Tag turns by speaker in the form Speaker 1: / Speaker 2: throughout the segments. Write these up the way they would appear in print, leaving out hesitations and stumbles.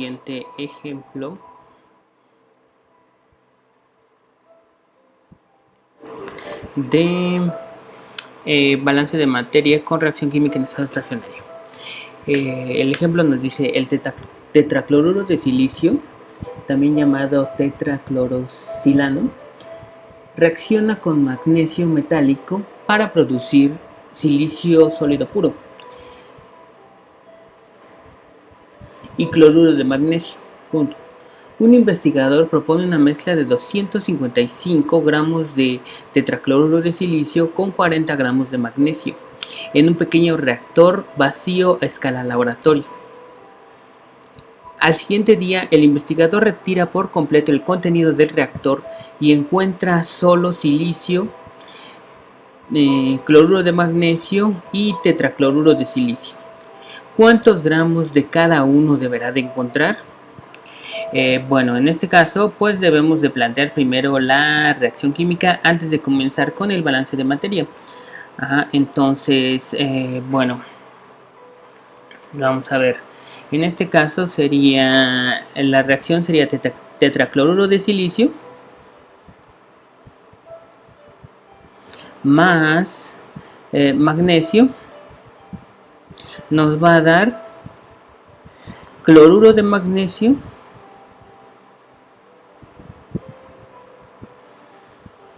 Speaker 1: siguiente ejemplo de balance de materia con reacción química en estado estacionario. El ejemplo nos dice el tetracloruro de silicio, también llamado tetraclorosilano, reacciona con magnesio metálico para producir silicio sólido puro y cloruro de magnesio. Punto. Un investigador propone una mezcla de 255 gramos de tetracloruro de silicio con 40 gramos de magnesio en un pequeño reactor vacío a escala laboratorio. Al siguiente día, el investigador retira por completo el contenido del reactor y encuentra solo silicio, cloruro de magnesio y tetracloruro de silicio. ¿Cuántos gramos de cada uno deberá de encontrar? Bueno, en este caso, pues debemos de plantear primero la reacción química antes de comenzar con el balance de materia. Entonces, bueno, vamos a ver. En este caso sería, la reacción sería tetracloruro de silicio más magnesio nos va a dar cloruro de magnesio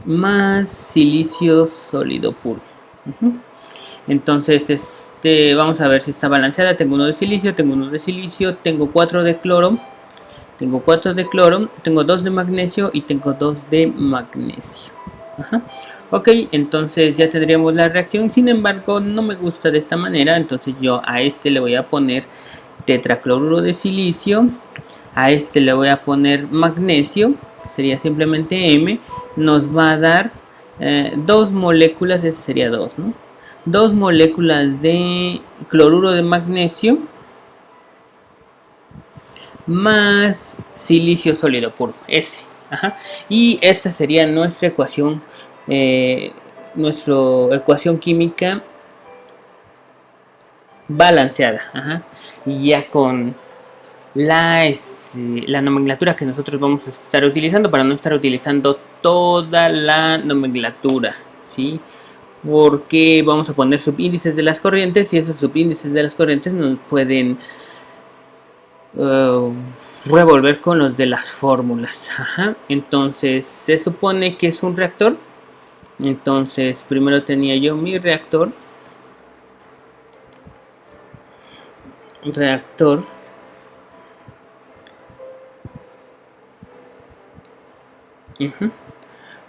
Speaker 1: más silicio sólido puro. Entonces vamos a ver si está balanceada. Tengo uno de silicio, tengo 4 de cloro, tengo 2 de magnesio y tengo 2 de magnesio. Ok, entonces ya tendríamos la reacción. Sin embargo, no me gusta de esta manera, entonces yo a este le voy a poner tetracloruro de silicio, a este le voy a poner magnesio, sería simplemente M, nos va a dar 2 moléculas, este sería 2, ¿no? 2 moléculas de cloruro de magnesio más silicio sólido puro, S. Y esta sería nuestra ecuación, nuestra ecuación química balanceada. Y ya con la nomenclatura que nosotros vamos a estar utilizando, para no estar utilizando toda la nomenclatura, ¿sí? Porque vamos a poner subíndices de las corrientes y esos subíndices de las corrientes nos pueden revolver con los de las fórmulas. Entonces se supone que es un reactor. Entonces primero tenía yo mi reactor.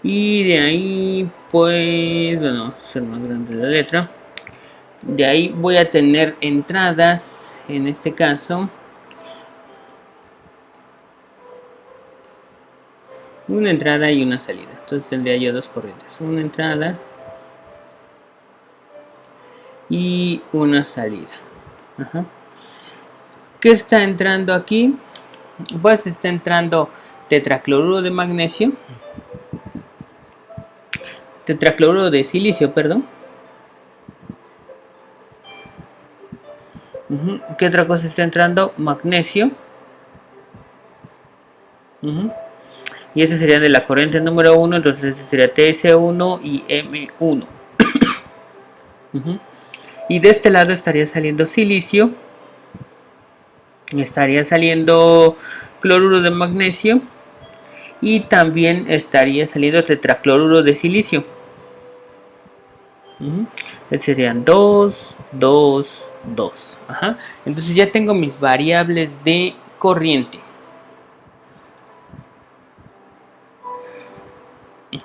Speaker 1: Y de ahí, pues, bueno, ser más grande la letra. De ahí voy a tener entradas, en este caso, una entrada y una salida. Entonces tendría yo dos corrientes, una entrada y una salida. ¿Qué está entrando aquí? Pues está entrando tetracloruro de magnesio, tetracloruro de silicio, perdón. ¿Qué otra cosa está entrando? Magnesio. Y este sería de la corriente número 1, entonces este sería TS1 y M1. Y de este lado estaría saliendo silicio, estaría saliendo cloruro de magnesio y también estaría saliendo tetracloruro de silicio. Serían 2, 2, 2. Entonces ya tengo mis variables de corriente.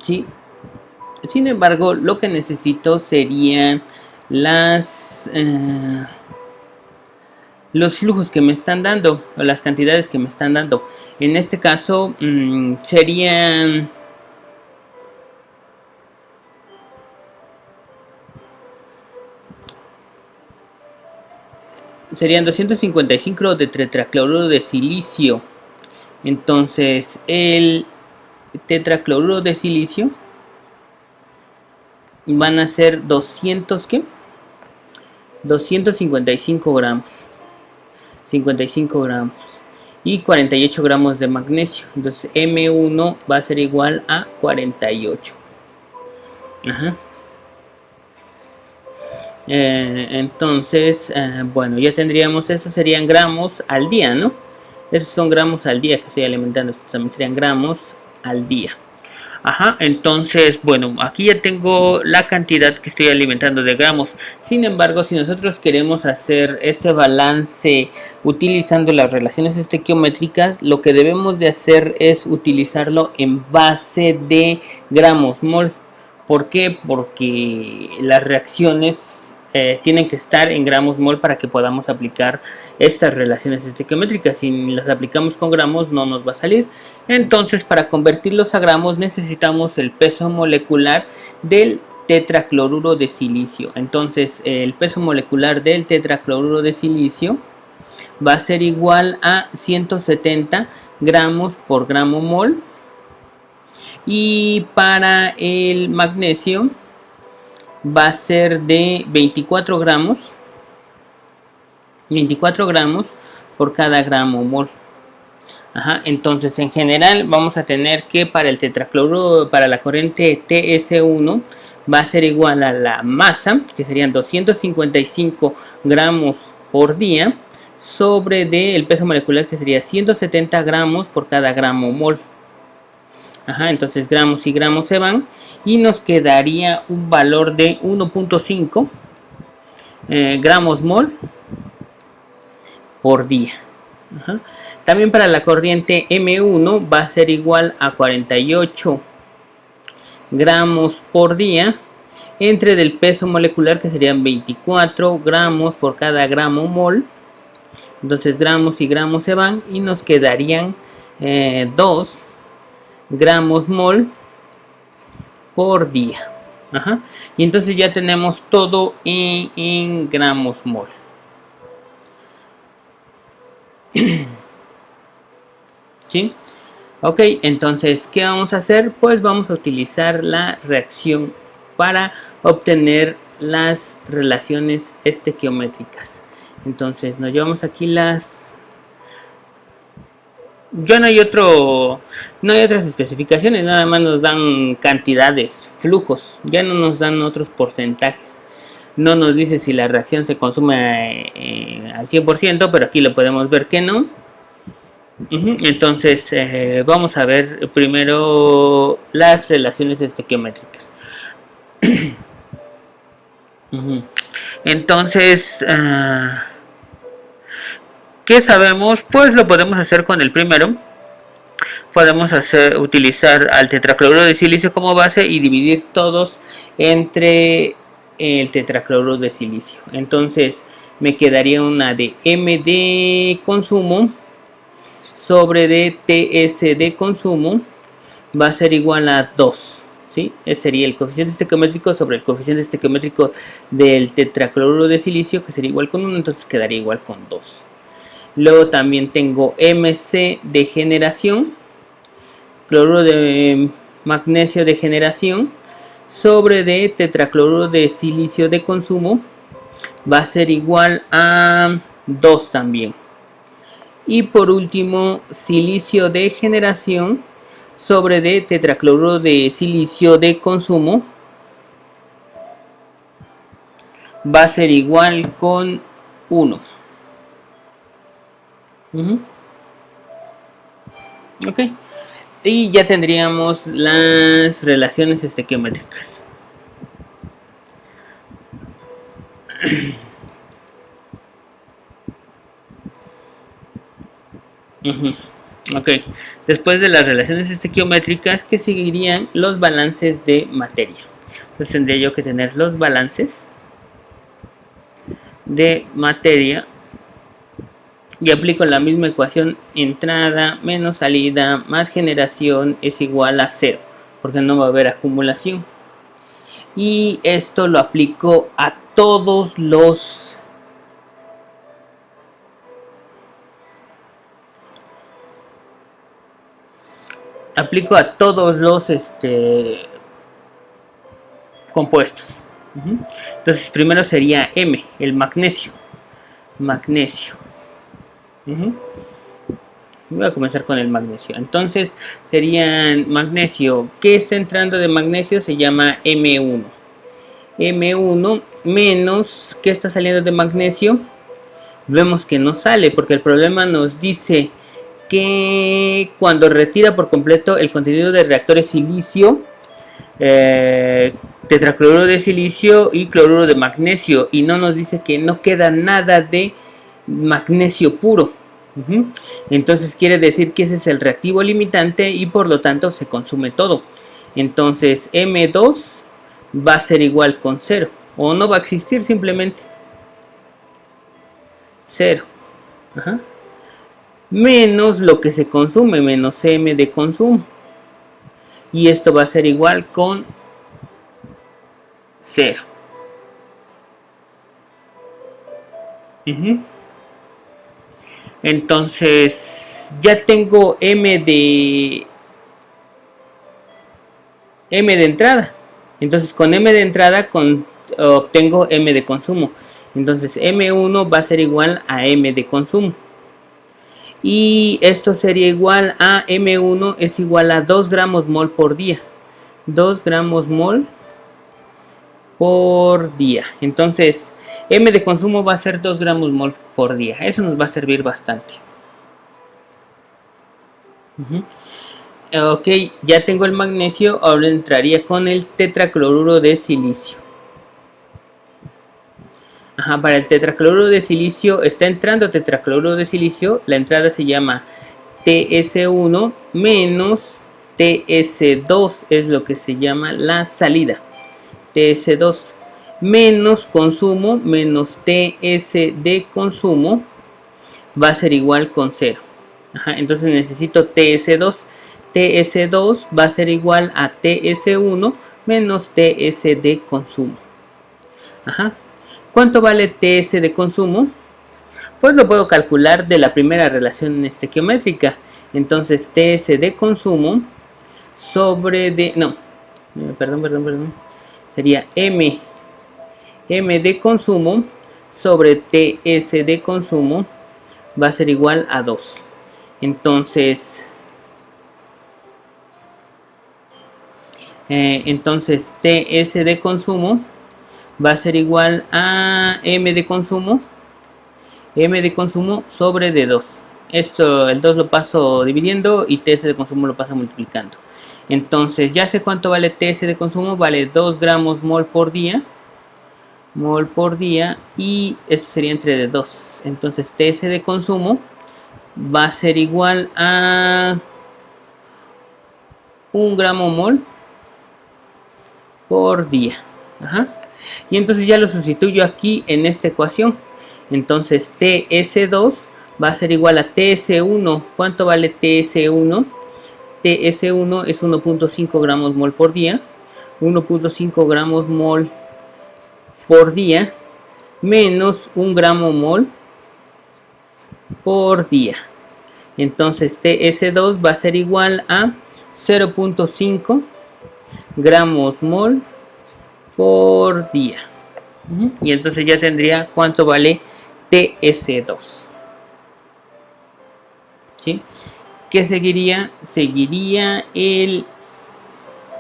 Speaker 1: ¿Sí? Sin embargo, lo que necesito serían los flujos que me están dando, o las cantidades que me están dando. En este caso serían 255 de tetracloruro de silicio. Entonces el tetracloruro de silicio van a ser 255 gramos. 55 gramos. y 48 gramos de magnesio. Entonces M1 va a ser igual a 48. Ajá. Entonces, bueno, ya tendríamos, estos serían gramos al día, ¿no? Esos son gramos al día que estoy alimentando, estos también serían gramos al día. Ajá, entonces, bueno, aquí ya tengo la cantidad que estoy alimentando de gramos. Sin embargo, si nosotros queremos hacer este balance utilizando las relaciones estequiométricas, lo que debemos de hacer es utilizarlo en base de gramos mol. ¿Por qué? Porque las reacciones tienen que estar en gramos mol para que podamos aplicar estas relaciones estequiométricas. Si las aplicamos con gramos no nos va a salir. Entonces, para convertirlos a gramos necesitamos el peso molecular del tetracloruro de silicio. Entonces, el peso molecular del tetracloruro de silicio va a ser igual a 170 gramos por gramo mol. Y para el magnesio va a ser de 24 gramos por cada gramo mol. Ajá, entonces en general vamos a tener que para el tetracloruro, para la corriente TS1 va a ser igual a la masa, que serían 255 gramos por día, sobre el peso molecular, que sería 170 gramos por cada gramo mol. Ajá, entonces gramos y gramos se van y nos quedaría un valor de 1.5 gramos mol por día. Ajá. También para la corriente M1 va a ser igual a 48 gramos por día entre del peso molecular, que serían 24 gramos por cada gramo mol. Entonces gramos y gramos se van y nos quedarían 2 gramos mol por día. Ajá. Y entonces ya tenemos todo en gramos mol. ¿Sí? Ok, entonces, ¿qué vamos a hacer? Pues vamos a utilizar la reacción para obtener las relaciones estequiométricas. Entonces, nos llevamos aquí las... Ya no hay otras especificaciones, nada más nos dan cantidades, flujos, ya no nos dan otros porcentajes. No nos dice si la reacción se consume al 100%, pero aquí lo podemos ver que no. Entonces vamos a ver primero las relaciones estequiométricas. Entonces, ¿qué sabemos? Pues lo podemos hacer con el primero. Podemos utilizar al tetracloruro de silicio como base y dividir todos entre el tetracloruro de silicio. Entonces me quedaría una de M de consumo sobre de TS de consumo va a ser igual a 2. ¿Sí? Ese sería el coeficiente estequiométrico sobre el coeficiente estequiométrico del tetracloruro de silicio, que sería igual con 1, entonces quedaría igual con 2. Luego también tengo MC de generación, cloruro de magnesio de generación, sobre de tetracloruro de silicio de consumo, va a ser igual a 2 también. Y por último, silicio de generación sobre de tetracloruro de silicio de consumo va a ser igual con 1. Ok. Y ya tendríamos las relaciones estequiométricas. Ok, después de las relaciones estequiométricas, que seguirían los balances de materia. Entonces tendría yo que tener los balances de materia y aplico la misma ecuación: entrada menos salida más generación es igual a 0, porque no va a haber acumulación. Y esto lo aplico a todos los compuestos. Entonces primero sería M, el magnesio. Voy a comenzar con el magnesio. Entonces serían magnesio. ¿Qué está entrando de magnesio? Se llama M1. M1 menos, ¿qué está saliendo de magnesio? Vemos que no sale porque el problema nos dice que cuando retira por completo el contenido de reactores silicio, tetracloruro de silicio y cloruro de magnesio, y no nos dice que no queda nada de magnesio puro. Entonces quiere decir que ese es el reactivo limitante y por lo tanto se consume todo. Entonces M2 va a ser igual con 0, o no va a existir, simplemente 0. Menos lo que se consume, menos M de consumo, y esto va a ser igual con 0. Entonces ya tengo M de entrada. Entonces con M de entrada obtengo M de consumo. Entonces M1 va a ser igual a M de consumo. Y esto sería igual a M1 es igual a 2 gramos mol por día. 2 gramos mol por día. Entonces M de consumo va a ser 2 gramos mol por día. Eso nos va a servir bastante. Ok, ya tengo el magnesio. Ahora entraría con el tetracloruro de silicio. Para el tetracloruro de silicio está entrando tetracloruro de silicio. La entrada se llama TS1 menos TS2, es lo que se llama la salida. TS2 menos consumo menos TS de consumo va a ser igual con 0. Entonces necesito TS2. TS2 va a ser igual a TS1 menos TS de consumo. ¿Cuánto vale TS de consumo? Pues lo puedo calcular de la primera relación estequiométrica. Entonces TS de consumo sobre de... No, perdón. Sería M de consumo sobre TS de consumo va a ser igual a 2. Entonces TS de consumo va a ser igual a M de consumo sobre de 2. Esto, el 2 lo paso dividiendo y TS de consumo lo paso multiplicando. Entonces ya sé cuánto vale TS de consumo, vale 2 gramos mol por día. Y esto sería entre de 2. Entonces TS de consumo va a ser igual a 1 gramo mol por día. Y entonces ya lo sustituyo aquí en esta ecuación. Entonces TS2 va a ser igual a TS1. ¿Cuánto vale TS1? TS1 es 1.5 gramos mol por día. 1.5 gramos mol por día menos 1 gramo mol por día. Entonces TS2 va a ser igual a 0.5 gramos mol por día. Y entonces ya tendría cuánto vale TS2. ¿Sí? ¿Qué seguiría? Seguiría el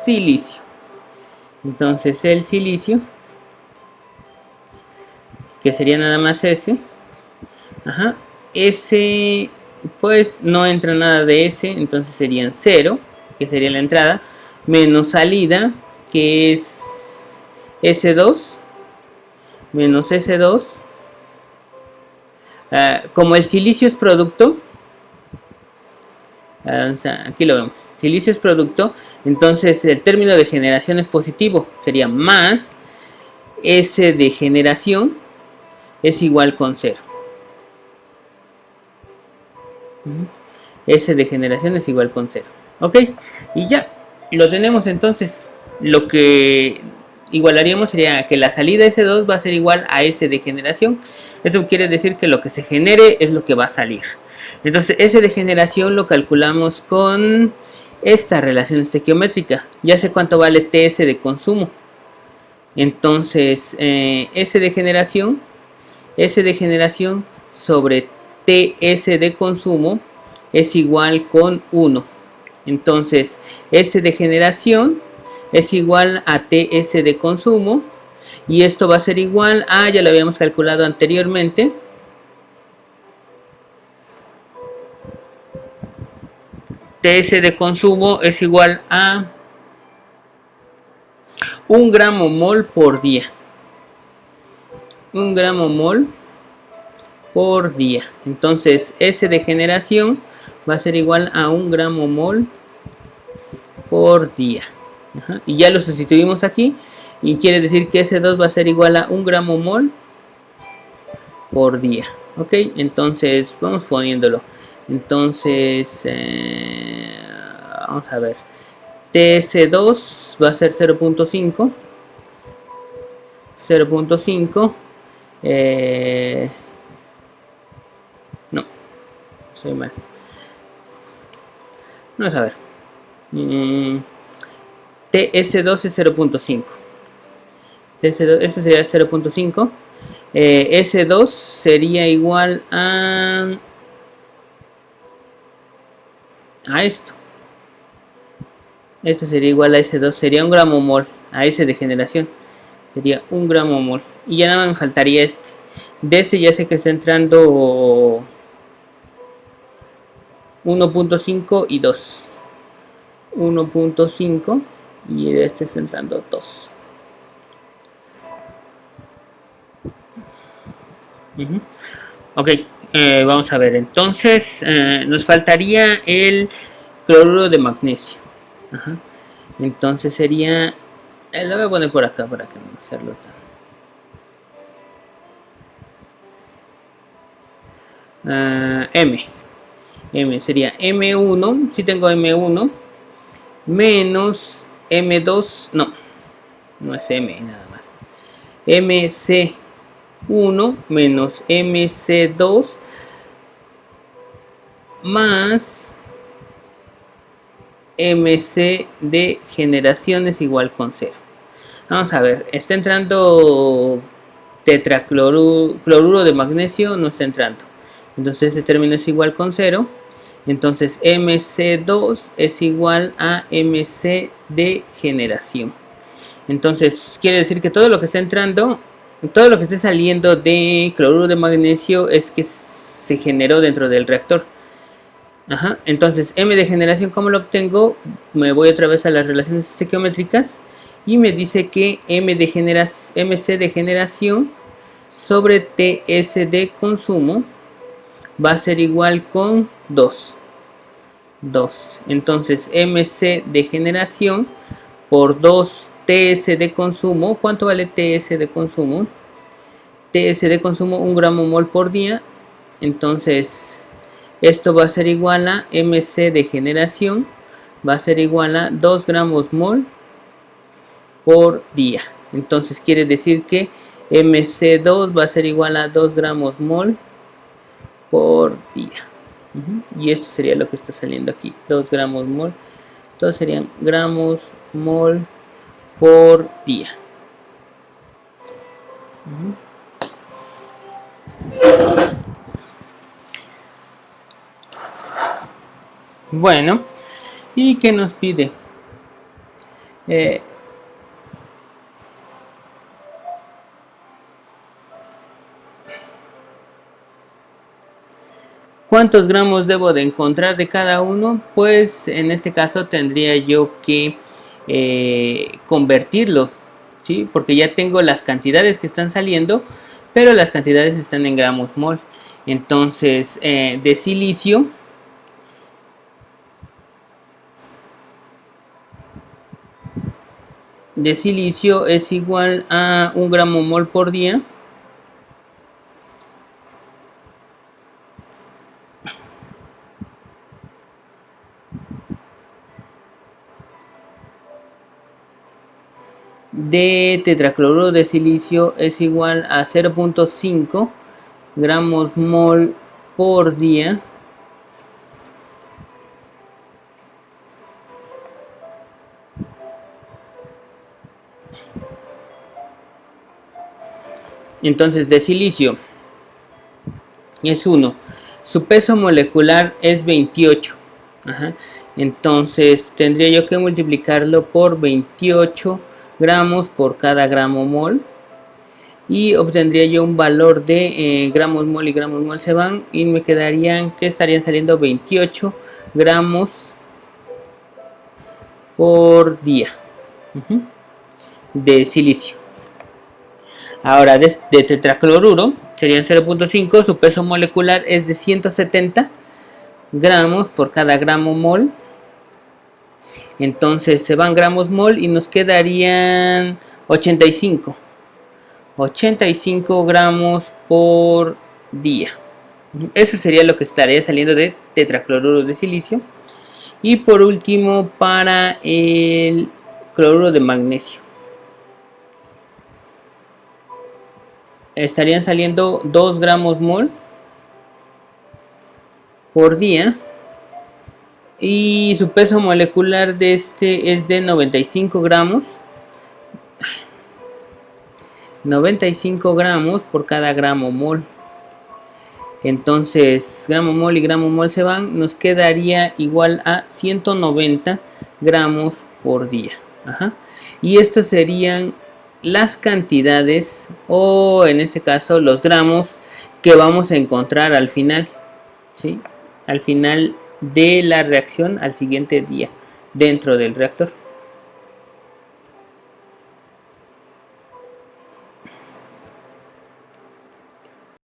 Speaker 1: silicio. Entonces el silicio, que sería nada más S. S, pues no entra nada de S, entonces serían 0, que sería la entrada, menos salida, que es S2, menos S2. Como el silicio es producto, aquí lo vemos, silicio es producto, entonces el término de generación es positivo, sería más S de generación es igual con 0. S de generación es igual con 0. Ok, y ya lo tenemos. Entonces lo que igualaríamos sería que la salida S2 va a ser igual a S de generación. Esto quiere decir que lo que se genere es lo que va a salir. Entonces S de generación lo calculamos con esta relación estequiométrica. Ya sé cuánto vale TS de consumo. Entonces S de generación sobre TS de consumo es igual con 1. Entonces, S de generación es igual a TS de consumo. Y esto va a ser igual a, ya lo habíamos calculado anteriormente, TS de consumo es igual a 1 gramo mol por día. 1 gramo mol por día. Entonces, S de generación va a ser igual a 1 gramo mol por día. Ajá. Y ya lo sustituimos aquí. Y quiere decir que S2 va a ser igual a 1 gramo mol por día. Ok, entonces vamos poniéndolo. Entonces, vamos a ver. TS2 va a ser 0.5. 0.5. No, soy mal. Vamos a ver. TS2 es 0.5. TS2, este sería 0.5. S2 sería igual a esto. Esto sería igual a S2. Sería 1 gramo mol. A S de generación. Sería 1 gramo mol. Y ya nada me faltaría este. De este ya sé que está entrando 1.5 y 2. 1.5 y de este está entrando 2. Ok, vamos a ver. Entonces nos faltaría el cloruro de magnesio. Ajá. Entonces sería, lo voy a poner por acá para que no hacerlo tan. M sería M1, si tengo M1 menos M2, no es M nada más. MC1 menos MC2 más MC de generación es igual con 0. Vamos a ver, está entrando tetracloruro de magnesio, no está entrando. Entonces este término es igual con 0. Entonces MC2 es igual a MC de generación. Entonces quiere decir que todo lo que está entrando, todo lo que esté saliendo de cloruro de magnesio es que se generó dentro del reactor. Ajá. Entonces M de generación, ¿cómo lo obtengo? Me voy otra vez a las relaciones estequiométricas y me dice que MC de generación sobre TS de consumo va a ser igual con 2. Entonces MC de generación por 2 TS de consumo. ¿Cuánto vale TS de consumo? TS de consumo 1 gramo mol por día. Entonces esto va a ser igual a MC de generación. Va a ser igual a 2 gramos mol por día. Entonces quiere decir que MC2 va a ser igual a 2 gramos mol por día. Y esto sería lo que está saliendo aquí, 2 gramos mol. Entonces serían gramos mol por día. Bueno, ¿y qué nos pide? ¿Cuántos gramos debo de encontrar de cada uno? Pues en este caso tendría yo que convertirlo, ¿sí? Porque ya tengo las cantidades que están saliendo, pero las cantidades están en gramos mol. Entonces, de silicio es igual a 1 gramo mol por día. De tetracloruro de silicio es igual a 0.5 gramos mol por día. Entonces de silicio es 1. su peso molecular es 28. Ajá. Entonces tendría yo que multiplicarlo por 28 gramos por cada gramo mol. Y obtendría yo un valor de gramos mol y gramos mol se van. Y me quedarían que estarían saliendo 28 gramos por día de silicio. Ahora de tetracloruro serían 0.5, su peso molecular es de 170 gramos por cada gramo mol. Entonces se van gramos mol y nos quedarían 85 gramos por día. Eso sería lo que estaría saliendo de tetracloruro de silicio. Y por último, para el cloruro de magnesio, estarían saliendo 2 gramos mol por día. Y su peso molecular de este es de 95 gramos. 95 gramos por cada gramo mol. Entonces gramo mol y gramo mol se van, nos quedaría igual a 190 gramos por día. Ajá. Y estas serían las cantidades, o en este caso los gramos que vamos a encontrar al final, ¿sí? Al final de la reacción, al siguiente día dentro del reactor.